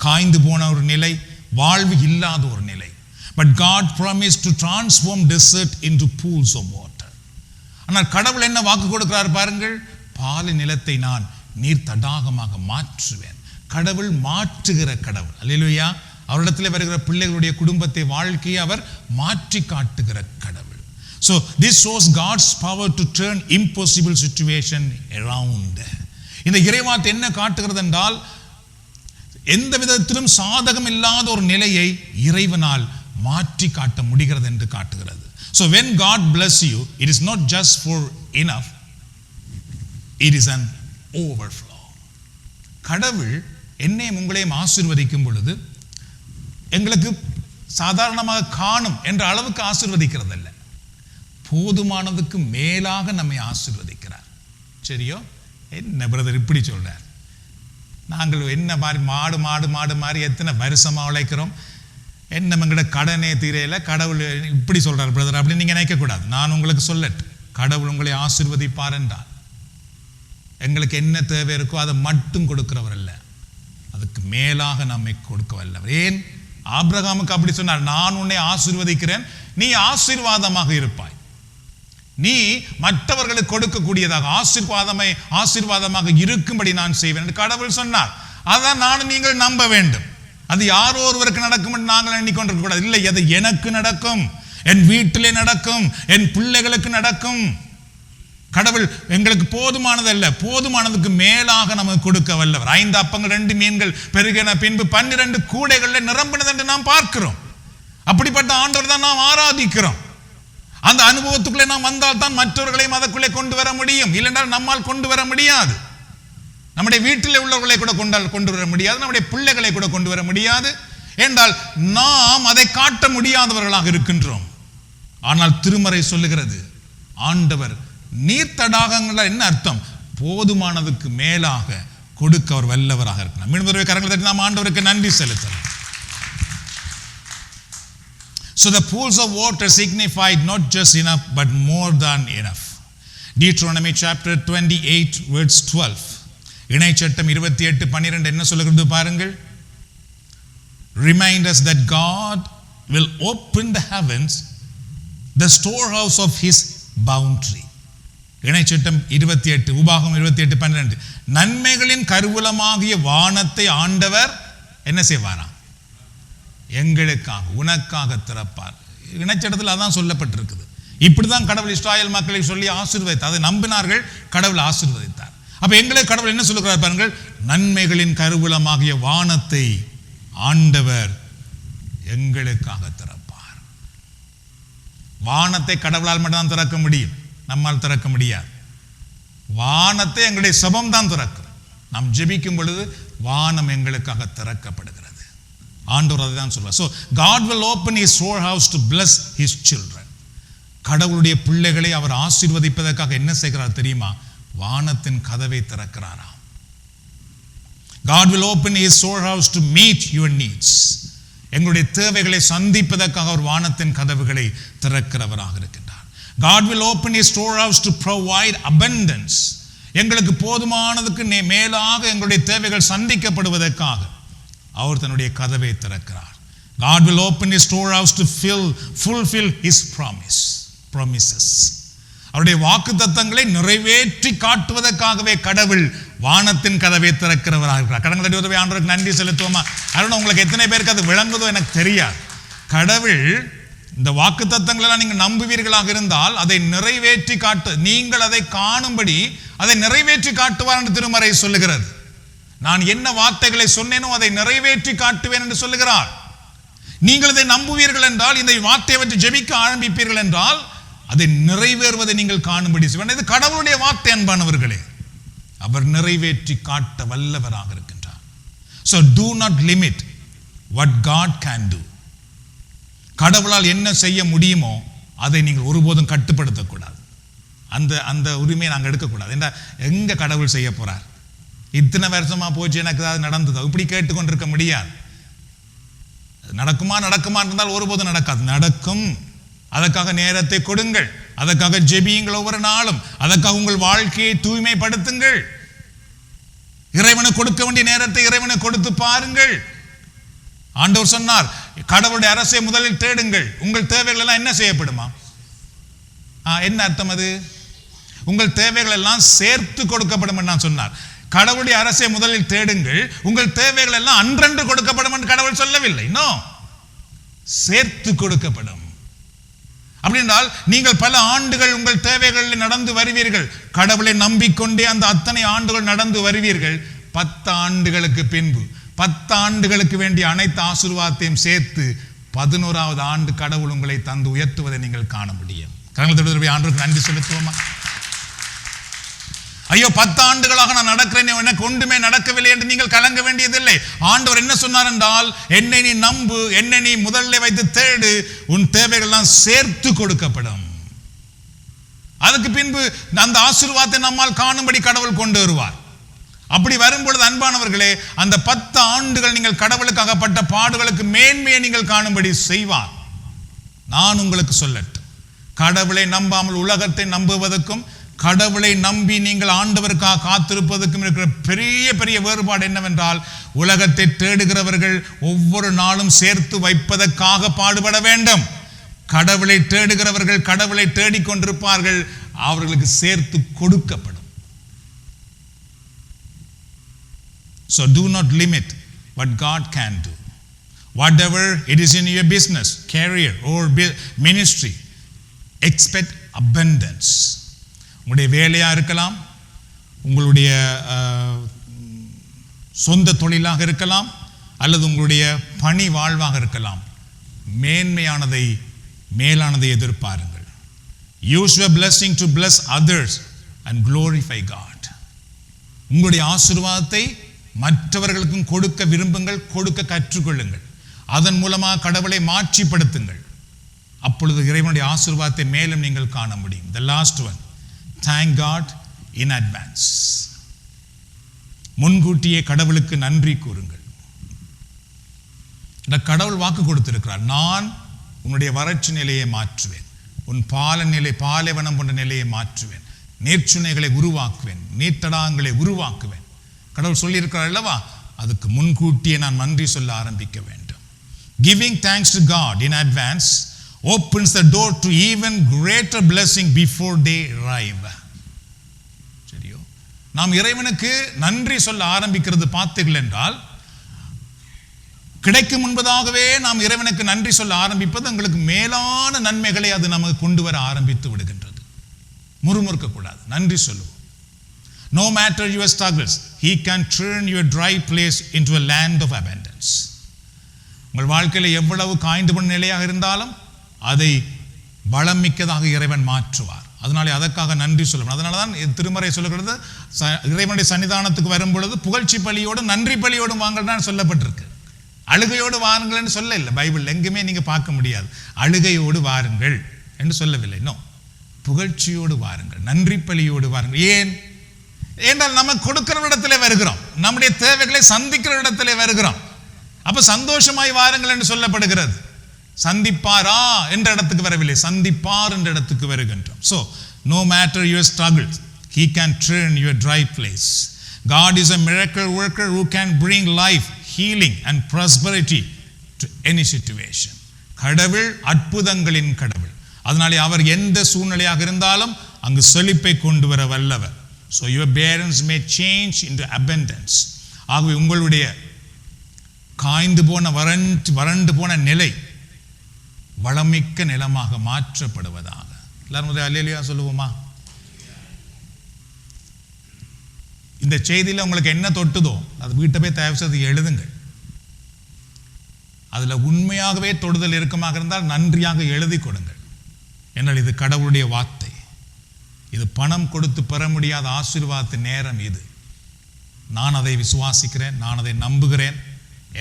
Speaker 1: காய்ந்து போன ஒரு நிலை, வாழ்வு இல்லாத ஒரு நிலை. But God promised to transform desert into pools of water. ஆனால் கடவுள் என்ன வாக்கு கொடுக்கிறார் பாருங்கள், பால் நிலத்தை நான் நீர் தடாகமாக மாற்றுவேன். கடவுள் மாற்றுகிற கடவுள். அல்லேலூயா. அவரிடத்தில் வருகிற பிள்ளைகளுடைய குடும்பத்தை, வாழ்க்கையை அவர் மாற்றி காட்டுகிற கடவுள். So this shows God's power to turn impossible situation around. இந்த இறைவார்த்தை என்ன காட்டுகிறது என்றால், எந்த விதத்திலும் சாதகம் இல்லாத ஒரு நிலையை இறைவனால் மாற்றி காட்ட முடிகிறது என்று காட்டுகிறது. So when God bless you, it is not just for enough, it is an overflow. கடவுள் என்னையும் உங்களையும் ஆசீர்வதிக்கும் பொழுது எங்களுக்கு சாதாரணமாக காணும் என்ற அளவுக்கு ஆசீர்வதிக்கிறது அல்ல, போதுமானதுக்கு மேலாக நம்மை ஆசீர்வதிக்கிறார். சரியோ? என்ன பிரதர் இப்படி சொல்றார்? நாங்கள் என்ன மாதிரி மாடு மாடு மாடு மாதிரி எத்தனை வருஷமாக உழைக்கிறோம், என்ன எங்களோட கடனே தீரையில, கடவுள் இப்படி சொல்றார் பிரதர் அப்படின்னு நீங்க நினைக்கக்கூடாது. நான் உங்களுக்கு சொல்லட்டு, கடவுள் உங்களை ஆசீர்வதிப்பார் என்றால் எங்களுக்கு என்ன தேவை இருக்கோ அதை மட்டும் கொடுக்கிறவர் அல்ல, அதுக்கு மேலாக நம்மை கொடுக்க வல்லவர். ஏன் ஆபிரகாமுக்கு அப்படி சொன்னார், நான் உன்னை ஆசீர்வதிக்கிறேன், நீ ஆசீர்வாதமாக இருப்பாய், நீ மற்றவர்களுக்கு கொடுக்கக்கூடியதாக ஆசீர்வாதமாக இருக்கும்படி நான் செய்வேன் என்று கடவுள் சொன்னார். அதான் நானும் நீங்கள் நம்ப வேண்டும். அது யாரோ ஒருவருக்கு நடக்கும் என்று நாங்கள் எண்ணிக்கொண்டிருக்க கூடாது. இல்லை, அது எனக்கு நடக்கும், என் வீட்டிலே நடக்கும், என் பிள்ளைகளுக்கு நடக்கும். கடவுள் எங்களுக்கு போதுமானது அல்ல, போதுமானதுக்கு மேலாக நமக்கு கொடுக்க வல்லவர். 5 அப்பங்கள் 2 மீன்கள் பெருகின பின்பு 12 கூடைகளில் நிரம்பினது என்று நாம் பார்க்கிறோம். அப்படிப்பட்ட ஆண்டவர் தான் நாம் ஆராதிக்கிறோம். அந்த அனுபவத்துக்குள்ளே நாம் வந்தால் தான் மற்றவர்களையும் அதற்குள்ளே கொண்டு வர முடியும். இல்லைன்றால் நம்மால் கொண்டு வர முடியாது. நம்முடைய வீட்டில் உள்ளவர்களை கூட கொண்டு வர முடியாது, நம்முடைய பிள்ளைகளை கூட கொண்டு வர முடியாது. என்றால் நாம் அதை காட்ட முடியாதவர்களாக இருக்கின்றோம். ஆனால் திருமறை சொல்லுகிறது, ஆண்டவர் நீர் தடாகங்கள் என்ன அர்த்தம்? போதுமானதுக்கு மேலாக கொடுக்க அவர் வல்லவராக இருக்கிறார். மீண்டும் கரங்களை தட்டி நாம் ஆண்டவருக்கு நன்றி செலுத்தலாம். So the pools of water signified not just enough but more than enough. Deuteronomy chapter 28 verse 12. இணைச்சட்டம் 28:12 என்ன சொல்லுகிறது பாருங்கள். Remind us that God will open the heavens, the storehouse of his bounty. இணைச்சட்டம் 28 உபாகம் 28:12. நன்மைகளின் கருவூலமாகிய வானத்தை ஆண்டவர் என்ன செய்வாராம்? எங்களுக்காக உனக்காக திறப்பார். இணைச்சட்டத்தில் அதான் சொல்லப்பட்டிருக்குது. இப்படிதான் கடவுள் இஸ்ராயேல் மக்களை சொல்லி ஆசீர்வதித்தார். அதை நம்பினார்கள், கடவுள் ஆசீர்வதித்தார். அப்ப எங்களை கடவுள் என்ன சொல்லுகிறார் பாருங்கள். நன்மைகளின் கருவூலமாகிய வானத்தை ஆண்டவர் எங்களுக்காக திறப்பார். வானத்தை கடவுளால் மட்டும்தான் திறக்க முடியும், நம்மால் திறக்க முடியாது. வானத்தை எங்களுடைய சபம் தான் திறக்கும். நாம் ஜெபிக்கும் பொழுது வானம் எங்களுக்காக திறக்கப்படுகிறது. ஆண்டவர் அதை தான் சொல்வார். So God will open his storehouse to bless his children. கடவுளுடைய பிள்ளைகளை அவர் ஆசீர்வதிப்பதற்காக என்ன செய்கிறார் தெரியுமா? வானத்தின் கதவை திறக்கிறாராம். God will open his storehouse to meet your needs. எங்களுடைய தேவைகளை சந்திப்பதற்காக அவர் வானத்தின் கதவுகளை திறக்கிறவராக இருக்கின்றார். God will open his storehouse to provide abundance. எங்களுக்கு போதுமானதுக்கு மேலாக எங்களுடைய தேவைகள் சந்திக்கப்படுவதற்காக அவர் தன்னுடைய கதவை திறக்கிறார். God will open his storehouse to fulfill his promises. அவருடைய வாக்குத்தத்தங்களை நிறைவேற்றி காட்டுவதற்காகவே கடவுள் வானத்தின் கதவை திறக்கிறவராக இருக்கிறார். கடவுளுடைய உதவி ஆண்டவருக்கு நன்றி செலுத்துவோமா? அதனால உங்களுக்கு எத்தனை பேருக்கு அது விளங்குதோ எனக்கு தெரியாது. கடவுள் இந்த வாக்குத்தத்தங்களெல்லாம் நீங்கள் நம்புவீர்களாக இருந்தால் அதை நிறைவேற்றி காட்டு, நீங்கள் அதை காணும்படி அதை நிறைவேற்றி காட்டுவார் என்று திருமறை சொல்லுகிறது. நான் என்ன வார்த்தைகளை சொன்னேனோ அதை நிறைவேற்றி காட்டுவேன் என்று சொல்லுகிறார். நீங்கள் இதை நம்புவீர்கள் என்றால், இந்த வார்த்தையை வச்சு ஜெபிக்க ஆரம்பிப்பீர்கள் என்றால் அதை நிறைவேறுவதை நீங்கள் காணும்படி செய்வார். இது கடவுளுடைய வார்த்தை அன்பானவர்களே. அவர் நிறைவேற்றி காட்ட வல்லவராக இருக்கின்றார். So do not limit what God can do. கடவுளால் என்ன செய்ய முடியுமோ அதை நீங்கள் ஒருபோதும் கட்டுப்படுத்தக்கூடாது. அந்த உரிமையை நாங்கள் எடுக்கக்கூடாது. எங்க கடவுள் செய்ய போறார்? இத்தனை வருஷமா போச்சு, எனக்கு அது நடந்தது, இப்படி கேட்டுக்கொண்டிருக்க முடியாது. நடக்குமா இருந்தால் ஒருபோதும் நடக்காது. நடக்கும். அதற்காக நேரத்தை கொடுங்கள், அதற்காக ஜெபியுங்கள் ஒவ்வொரு நாளும், அதற்காக உங்கள் வாழ்க்கையை தூய்மைப்படுத்துங்கள். இறைவனுக்கு கொடுக்க வேண்டிய நேரத்தை இறைவனுக்கு கொடுத்து பாருங்கள். ஆண்டவர் சொன்னார், கடவுளுடைய அரசை முதலில் தேடுங்கள், உங்கள் தேவைகள் எல்லாம் என்ன செய்யப்படுமா? என்ன அர்த்தம் அது? உங்கள் தேவைகள் எல்லாம் சேர்த்து கொடுக்கப்படும் என்று சொன்னார். கடவுளுடைய அரசை முதலில் தேடுங்கள், உங்கள் தேவைகள் எல்லாம் அன்றன்று கொடுக்கப்படும் என்று கடவுள் சொல்லவில்லை. நோ, சேர்த்து கொடுக்கப்படும். அப்படின்றால் நீங்கள் பல ஆண்டுகள் உங்கள் தேவைகளில் நடந்து வருவீர்கள், கடவுளை நம்பிக்கொண்டே அந்த அத்தனை ஆண்டுகள் நடந்து வருவீர்கள். 10 ஆண்டுகளுக்கு பின்பு 10 ஆண்டுகளுக்கு வேண்டிய அனைத்து ஆசீர்வாதத்தையும் சேர்த்து 11வது ஆண்டு கடவுள் உங்களை தந்து உயர்த்துவதை நீங்கள் காண முடியும். கடவுளுடைய ஆண்டுக்கு நன்றி செலுத்துவோமா? ஐயோ 10 ஆண்டுகளாக நான் நடக்கிறேன், எனக்கு ஒன்றுமே நடக்கவில்லை என்று நீங்கள் கலங்க வேண்டியதில்லை. ஆண்டவர் என்ன சொன்னார் என்றால், என்னை நீ நம்பு, என்னை நீ முதல்ல வைத்து தேடு, உன் தேவைகள் எல்லாம் சேர்த்து கொடுக்கப்படும். அதுக்கு பின்பு அந்த ஆசீர்வாதத்தை நம்மால் காணும்படி கடவுள் கொண்டு வருவார். அப்படி வரும்பொழுது அன்பானவர்களே, அந்த 10 ஆண்டுகள் நீங்கள் கடவுளுக்காகப்பட்ட பாடுகளுக்கு மேன்மையை நீங்கள் காணும்படி செய்வார். நான் உங்களுக்கு சொல்லட்டும், கடவுளை நம்பாமல் உலகத்தை நம்புவதற்கும் கடவுளை நம்பி நீங்கள் ஆண்டவருக்காக காத்திருப்பதற்கும் இருக்கிற பெரிய பெரிய வேறுபாடு என்னவென்றால், உலகத்தை தேடுகிறவர்கள் ஒவ்வொரு நாளும் சேர்த்து வைப்பதற்காக பாடுபட வேண்டும். கடவுளை தேடுகிறவர்கள் கடவுளை தேடிக்கொண்டிருப்பார்கள், அவர்களுக்கு சேர்த்து கொடுக்கப்படும். So do not limit what God can do. Whatever it is in your business, career or ministry, expect abundance. உங்களுடைய வேலையாக இருக்கலாம், உங்களுடைய சொந்த தொழிலாக இருக்கலாம், அல்லது உங்களுடைய பணி வாழ்வாக இருக்கலாம், மேன்மையானதை மேலானதை எதிர்பாருங்கள். Use your blessing to bless others and glorify God. உங்களுடைய ஆசீர்வாதத்தை மற்றவர்களுக்கும் கொடுக்க விரும்புங்கள், கொடுக்க கற்றுக்கொள்ளுங்கள். அதன் மூலமாக கடவுளை மாட்சிப்படுத்துங்கள். அப்பொழுது இறைவனுடைய ஆசீர்வாதத்தை மேலும் நீங்கள் காண முடியும். The last one, thank God in advance. முன்கூட்டியே கடவுளுக்கு நன்றி கூறுங்கள். இந்த கடவுள் வாக்கு கொடுத்திருக்கிறார், நான் உன்னுடைய வறட்சி நிலையை மாற்றுவேன், உன் பாலைவனம் போன்ற நிலையை மாற்றுவேன், நீர்ச்சுனைகளை உருவாக்குவேன், நீர்த்தடாகங்களை உருவாக்குவேன். கடவுள் சொல்லியிருக்கிறார் அல்லவா? அதுக்கு முன்கூட்டியே நான் நன்றி சொல்ல ஆரம்பிக்க வேண்டும். Giving thanks to God in advance opens the door to even greater blessing before they arrive. சரியோ? நாம் இறைவனுக்கு நன்றி சொல்ல ஆரம்பிக்கிறது பார்த்தீர்கள் என்றால், கிடைக்கும் முன்பதாகவே நாம் இறைவனுக்கு நன்றி சொல்ல ஆரம்பிப்பது எங்களுக்கு மேலான நன்மைகளை அது நமக்கு கொண்டு வர ஆரம்பித்து விடுகின்றது. முறுமுறுக்க கூடாது, நன்றி சொல்லுவோம். No matter your struggles, he can turn your dry place into a land of abundance. உங்கள் வாழ்க்கையில் எவ்வளவு காய்ந்து போன நிலையாக இருந்தாலும் அதை வளம் மிக்கதாக இறைவன் மாற்றுவார். அதனாலே அதற்காக நன்றி சொல்லணும். அதனால தான் திருமறை சொல்லுகிறது, இறைவனுடைய சன்னிதானத்துக்கு வரும் பொழுது புகழ்ச்சி பலியோடு நன்றி பலியோடும் வாங்கள்தான் சொல்லப்பட்டிருக்கு. அழுகையோடு வாருங்கள் சொல்ல இல்லை. பைபிள் எங்குமே நீங்க பார்க்க முடியாது அழுகையோடு வாருங்கள் என்று சொல்லவில்லை. நோ, புகழ்ச்சியோடு வாருங்கள், நன்றி பலியோடு வாருங்கள். ஏன் என்றால் நம்ம கொடுக்கிற இடத்திலே வருகிறோம், நம்முடைய தேவைகளை சந்திக்கிற இடத்திலே வருகிறோம். அப்ப சந்தோஷமாய் வாருங்கள் என்று சொல்லப்படுகிறது. சந்திப்பாரா என்ற இடத்துக்கு வரவில்லை, சந்திப்பார் என்ற இடத்துக்கு வருகின்றோம். So no matter your struggles, he can turn your dry place. God is a miracle worker who can bring life, healing and prosperity to any situation. கடவுள் அற்புதங்களின் கடவுள். அதனாலே அவர் எந்த சூழ்நிலையாக இருந்தாலும் அங்கு செழிப்பை கொண்டு வர வல்லவர். So your barrenness may change into abundance. ஆகவே உங்களுடைய காய்ந்து போன வறண்டு போன நிலை வளமிக்க நிலமாக மாற்றப்படுவதாக. எல்லாரும் முதல் அல்லேலூயா சொல்லுவோமா? இந்த செய்தியில் உங்களுக்கு என்ன தொட்டுதோ அது வீட்டை போய் தயவு செய்து எழுதுங்கள். அதுல உண்மையாகவே தொடுதல் இருக்குமாக இருந்தால் நன்றியாக எழுதி கொடுங்கள். என்றால் இது கடவுளுடைய வார்த்தை. இது பணம் கொடுத்து பெற முடியாத ஆசீர்வாதத்தின் நேரம் இது. நான் அதை விசுவாசிக்கிறேன், நான் அதை நம்புகிறேன்.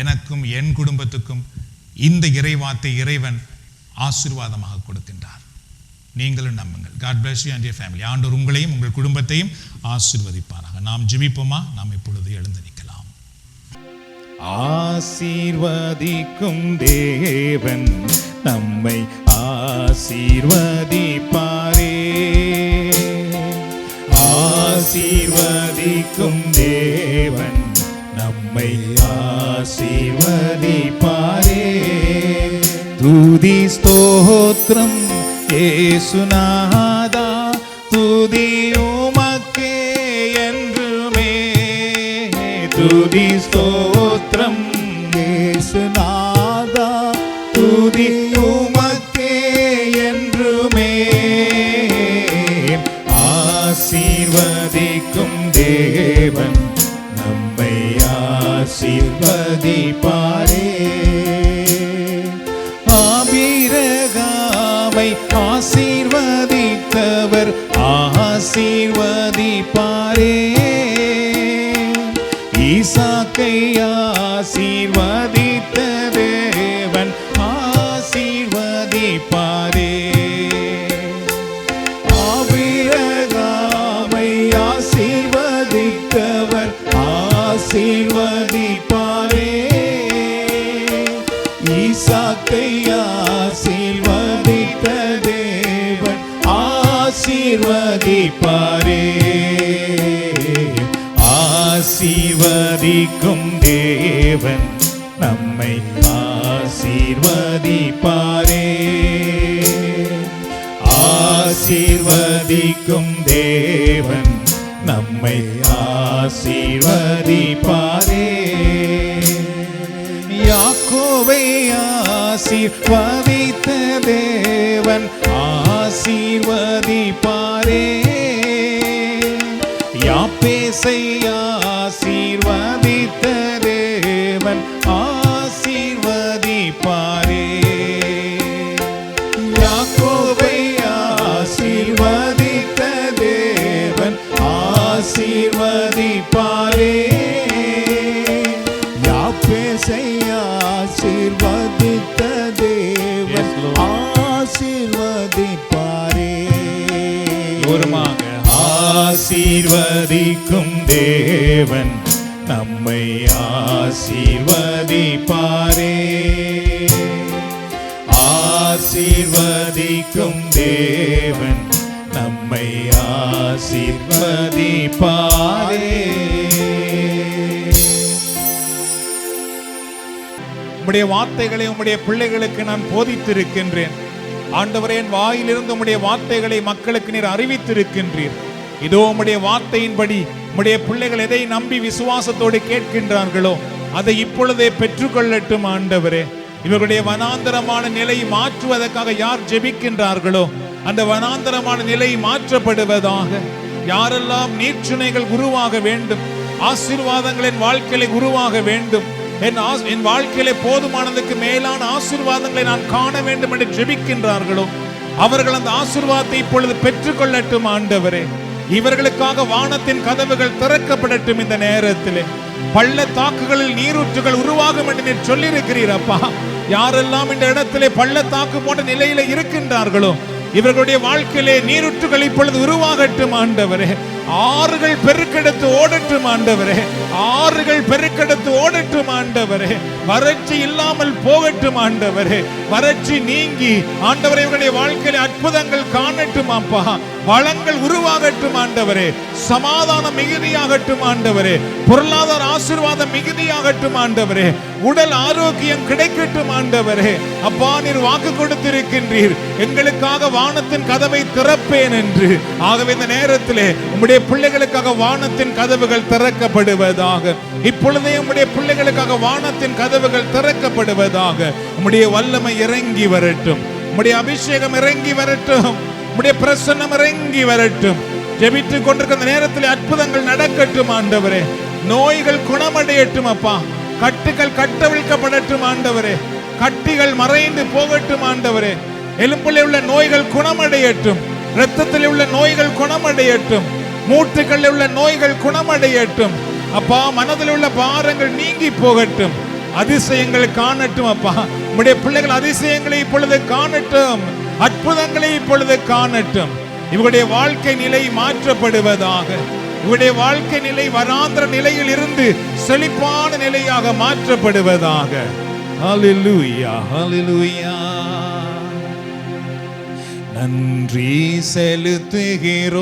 Speaker 1: எனக்கும் என் குடும்பத்துக்கும் இந்த இறைவார்த்தை இறைவன் ஆசீர்வாதமாக கொடுக்கின்றார். நீங்களும் நம்புங்கள். God bless you and your family. ஆண்டவர் உங்களையும் உங்கள் குடும்பத்தையும் ஆசீர்வதிப்பாராக. நாம் ஜெபிப்போமா? நாம் இப்பொழுது எழுந்து நிற்கலாம்.
Speaker 2: ஆசீர்வதிக்கும் தேவன் நம்மை ஆசீர்வதிப்பாரே. ஆசீர்வதிக்கும் தேவன் நம்மை ஆசீர்வதிப்பாரே. துதி ஸ்தோத்திரம் இயேசுநாதா, துதி உமக்கே என்றுமே. துதி ஸ்தோத்திரம் இயேசுநாதா, துதி உமக்கே என்றுமே. ஆசீர்வதிக்கும் தேவன் நம்மை ஆசீர்வதிப்பாரே. ஆபிரகாமை ஆசீர்வதித்தவர் ஆசீர்வதிப்பாரே. ஈசாக்கை ஆசீர்வதித்த தேவன் ஆசீர்வதிப்பாரே. ஆபிரகாமை ஆசீர்வதித்தவர் ஆசீர்வதிப்பாரே. ஈசாக்கை ஆசீர்வதித்த தேவன் ஆசீர்வதிப்பாரே. ஆசீர்வதிக்கும் தேவன் நம்மை ஆசீர்வதிப்பாரே. ஆசீர்வதிக்கும் தேவன் நம்மை ஆசீர்வதிப்பாரே. யாக்கோபை ஆசீர்வதித்த தேவன் ஆசீர்வதிப்பாரே. யாப்பேசை ஆசீர்வதித்த தேவன் ஆசீர்வதிப்பாரே. யாக்கோபை ஆசீர்வதித்த தேவன் ஆசீர்வதிப்பாரே. யாப்பேசை ஆசீர்வதித்த தேவன் ஆசீர்வதிப்பாரே. ஆசீர்வதிக்கும் தேவன் நம்மை ஆசீர்வதிப்பாரே. ஆசீர்வதிக்கும் தேவன் நம்மை ஆசீர்வதிப்பாரே.
Speaker 3: உம்முடைய வார்த்தைகளை உம்முடைய பிள்ளைகளுக்கு நான் போதித்திருக்கின்றேன். ஆண்டவரே, என் வாயிலிருந்து உம்முடைய வார்த்தைகளை மக்களுக்கு நீர் அறிவித்திருக்கின்றீர். இதோ உம்முடைய வார்த்தையின்படி உம்முடைய பிள்ளைகள் எதை நம்பி விசுவாசத்தோடு கேட்கின்றார்களோ அதை இப்பொழுதே பெற்றுக்கொள்ளட்டும் ஆண்டவரே. இவர்களுடைய வனாந்தரமான நிலை மாற்றுவதற்காக யார் ஜெபிக்கின்றார்களோ அந்த வனாந்தரமான நிலை மாற்றப்படுவதாக. யாரெல்லாம் நீர்ச்சுனைகள் உருவாக வேண்டும், ஆசீர்வாதங்களின் வாழ்க்கையில உருவாக வேண்டும், என் வாழ்க்கையிலே போதுமானதுக்கு மேலான ஆசீர்வாதங்களை நான் காண வேண்டும் என்று ஜெபிக்கின்றார்களோ அவர்கள் அந்த ஆசீர்வாதத்தை இப்பொழுது பெற்றுக்கொள்ளட்டும் ஆண்டவரே. இவர்களுக்காக வானத்தின் கதவுகள் திறக்கப்படட்டும். இந்த நேரத்திலே பள்ளத்தாக்குகளில் நீரூற்றுகள் உருவாகும் என்று நீர் சொல்லியிருக்கிறீர் அப்பா. யாரெல்லாம் இந்த இடத்திலே பள்ளத்தாக்கு போன்ற நிலையில இருக்கின்றார்களோ இவர்களுடைய வாழ்க்கையிலே நீரூற்றுகள் இப்பொழுது உருவாகட்டும் ஆண்டவரே. ஆறுகள் பெருக்கெடுத்து ஓடட்டும் ஆண்டவரே. ஆறுகள் பெருக்கெடுத்து ஓடட்டும் ஆண்டவரே. வறட்சி இல்லாமல் போகட்டும் ஆண்டவரே. வறட்சி நீங்கி ஆண்டவரே இவருடைய வாழ்க்கையில அற்புதங்கள் காணட்டும் அப்பா. வளங்கள் உருவாகட்டும் ஆண்டவரே. சமாதானம் மிகுதியாகட்டும் ஆண்டவரே. பொருளாதார ஆசீர்வாதம் மிகுதியாகட்டும் ஆண்டவரே. உடல் ஆரோக்கியம் கிடைக்கட்டும் ஆண்டவரே. அப்பா, நீர் வாக்கு கொடுத்திருக்கின்றீர், எங்களுக்காக வானத்தின் கதவை திறப்பேன் என்று. ஆகவே இந்த நேரத்திலே உம்முடைய பிள்ளைகளுக்காக வானத்தின் கதவுகள் திறக்கப்படுவதாக. இப்பொழுதே உம்முடைய பிள்ளைகளுக்காக வானத்தின் கதவுகள் திறக்கப்படுவதாக. உம்முடைய வல்லமை இறங்கி வரட்டும், உம்முடைய அபிஷேகம் இறங்கி வரட்டும், உம்முடைய பிரசன்னம் இறங்கி வரட்டும். ஜெபித்துக் கொண்டிருக்கிற நேரத்தில் அற்புதங்கள் நடக்கட்டும் ஆண்டவரே. நோய்கள் குணமடையட்டும் அப்பா. கட்டுகள் கட்டவிழ்க்கப்படட்டும் ஆண்டவரே. கட்டிகள் மறைந்து போகட்டும் ஆண்டவரே. எலும்பில் உள்ள நோய்கள் குணமடையட்டும், இரத்தத்தில் உள்ள நோய்கள் குணமடையட்டும், மூட்டுகளில் உள்ள நோய்கள் குணமடையட்டும் அப்பா. மனதில் உள்ள பாரங்கள் நீங்கி போகட்டும். அதிசயங்கள் காணட்டும் அப்பா. உம்முடைய பிள்ளைகள் அதிசயங்களை இப்பொழுது காணட்டும், அற்புதங்களை இப்பொழுது காணட்டும். இவருடைய வாழ்க்கை நிலை மாற்றப்படுவதாக. இவருடைய வாழ்க்கை நிலை வராந்திர நிலையில் இருந்து செழிப்பான நிலையாக மாற்றப்படுவதாக. ஹல்லேலூயா, ஹல்லேலூயா. நன்றி செலுத்துகிறோம்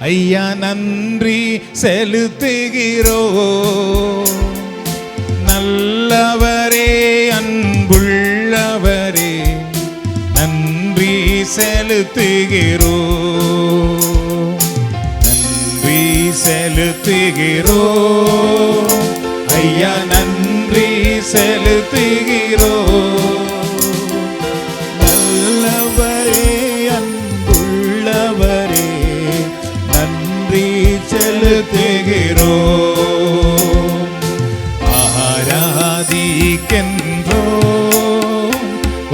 Speaker 3: ஐயா, நன்றி செலுத்துகிறோம். நல்லவரே, அன்புள்ளவரே, நன்றி செலுத்துகிறோம். நன்றி செலுத்துகிறோம் ஐயா, நன்றி செலுத்துகிறோம்.
Speaker 2: நல்லவரே, அன்புள்ளவரே, நன்றி செலுத்துகிறோம். ஆராதிக்கின்றோம்,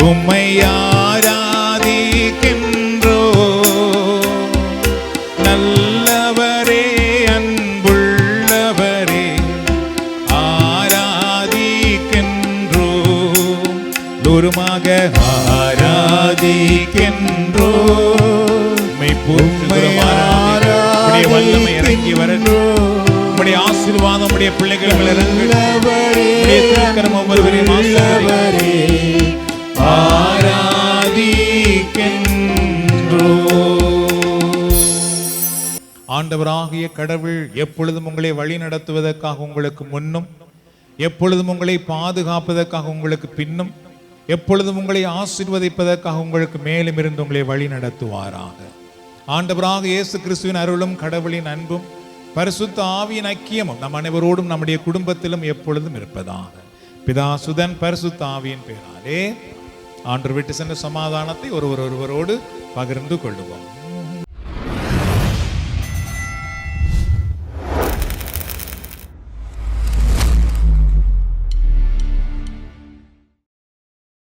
Speaker 2: உம்மை ஆராதிக்கின்றோம். நல்லவரே, அன்புள்ளவரே, ஆராதிக்கின்றோம். தூரமாக ஆராதிக்கின்றோம்.
Speaker 3: வல்லமை இறங்கி வரட்டும். உம்முடைய ஆசீர்வாதம் உம்முடைய பிள்ளைகள் ஆண்டவராகிய கடவுள் எப்பொழுதும் உங்களை வழி நடத்துவதற்காக உங்களுக்கு முன்னும், எப்பொழுதும் உங்களை பாதுகாப்பதற்காக உங்களுக்கு பின்னும், எப்பொழுதும் உங்களை ஆசீர்வதிப்பதற்காக உங்களுக்கு மேலும் இருந்து உங்களை வழி நடத்துவாராக. ஆண்டவராக இயேசு கிறிஸ்துவின் அருளும் கடவுளின் அன்பும் பரிசுத்த ஆவியின் ஐக்கியமும் நம் அனைவரோடும் நம்முடைய குடும்பத்திலும் எப்பொழுதும் இருப்பதாக. பிதா, சுதன், பரிசுத்த ஆவியின் பெயராலே ஆண்டவர் விட்டு சென்ற சமாதானத்தை ஒருவரோடு பகிர்ந்து கொள்ளுவோம்.